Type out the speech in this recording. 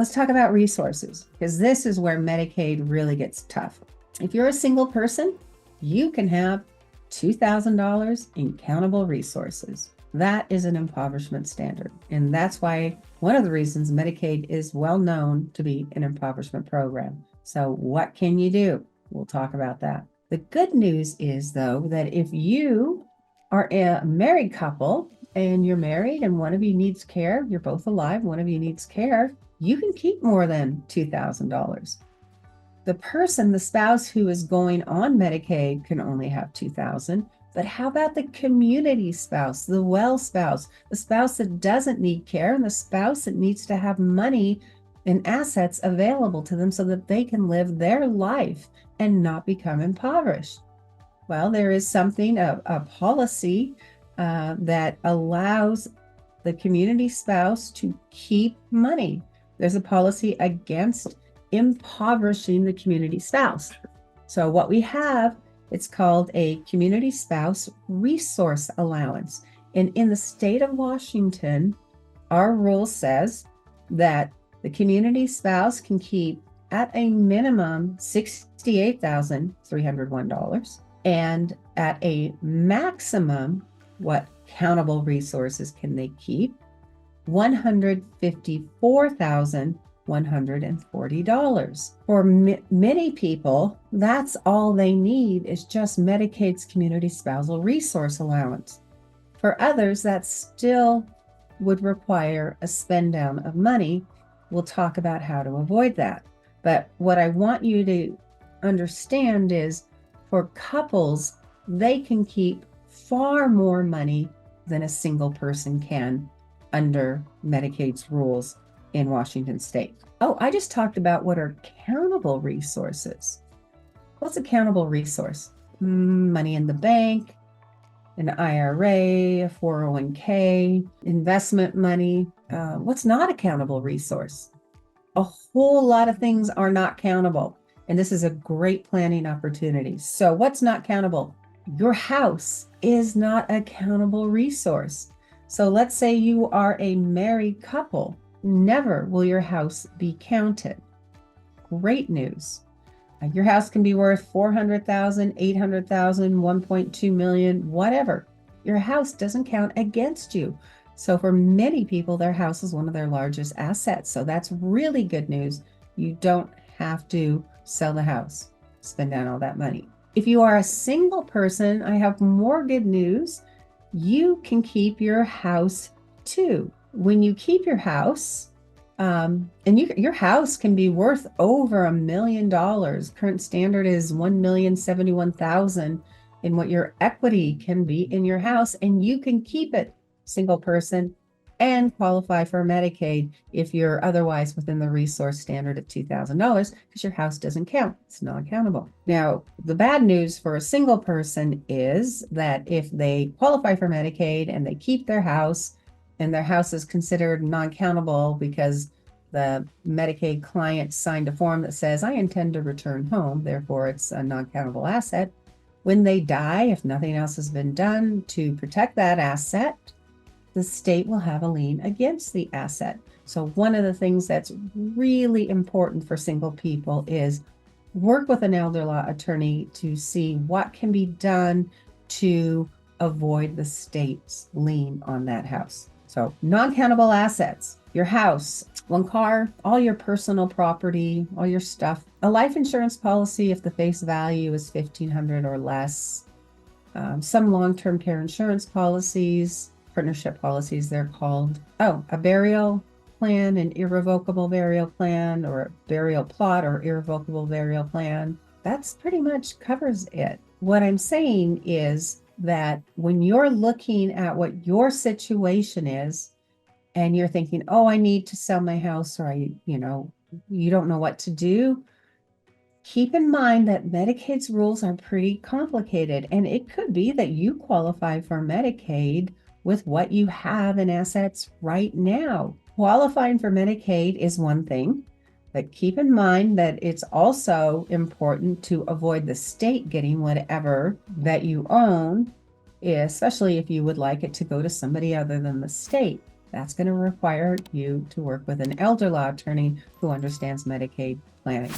let's talk about resources, because this is where Medicaid really gets tough. If you're a single person, you can have $2,000 in countable resources. That is an impoverishment standard. And that's why one of the reasons Medicaid is well known to be an impoverishment program. So what can you do? We'll talk about that. The good news is, though, that if you are a married couple and you're married and one of you needs care, you're both alive, one of you needs care, you can keep more than $2,000. The person, the spouse who is going on Medicaid can only have $2,000. But how about the community spouse, the well spouse, the spouse that doesn't need care, and the spouse that needs to have money and assets available to them so that they can live their life and not become impoverished? Well, there is something, a policy that allows the community spouse to keep money. There's a policy against impoverishing the community spouse. So what we have, it's called a community spouse resource allowance. And in the state of Washington, our rule says that the community spouse can keep at a minimum $68,301, and at a maximum, what countable resources can they keep? $154,140. For many people, that's all they need is just Medicaid's community spousal resource allowance. For others, that still would require a spend down of money. We'll talk about how to avoid that. But what I want you to understand is, for couples, they can keep far more money than a single person can under Medicaid's rules in Washington state. Oh, I just talked about what are countable resources. What's a countable resource? Money in the bank, an IRA, a 401k, investment money. What's not a countable resource? A whole lot of things are not countable. And this is a great planning opportunity. So what's not countable? Your house is not a countable resource. So let's say you are a married couple. Never will your house be counted. Great news. Your house can be worth $400,000, $800,000, $1.2 million, whatever. Your house doesn't count against you. So for many people, their house is one of their largest assets. So that's really good news. You don't have to sell the house, spend down all that money. If you are a single person, I have more good news. You can keep your house too. When you keep your house, your house can be worth over $1 million. Current standard is $1,071,000 in what your equity can be in your house, and you can keep it, single person, and qualify for Medicaid if you're otherwise within the resource standard at $2,000, because your house doesn't count. It's non-countable. Now, the bad news for a single person is that if they qualify for Medicaid and they keep their house, and their house is considered non-countable because the Medicaid client signed a form that says, I intend to return home, therefore it's a non-countable asset. When they die, if nothing else has been done to protect that asset, the state will have a lien against the asset. So one of the things that's really important for single people is work with an elder law attorney to see what can be done to avoid the state's lien on that house. So non-countable assets, your house, one car, all your personal property, all your stuff, a life insurance policy if the face value is $1,500 or less, some long-term care insurance policies, partnership policies they're called. Oh, a burial plan, an irrevocable burial plan, or a burial plot or irrevocable burial plan. That's pretty much covers it. What I'm saying is that when you're looking at what your situation is and you're thinking, oh, I need to sell my house, or you don't know what to do, keep in mind that Medicaid's rules are pretty complicated, and it could be that you qualify for Medicaid with what you have in assets right now. Qualifying for Medicaid is one thing, but keep in mind that it's also important to avoid the state getting whatever that you own, especially if you would like it to go to somebody other than the state. That's going to require you to work with an elder law attorney who understands Medicaid planning.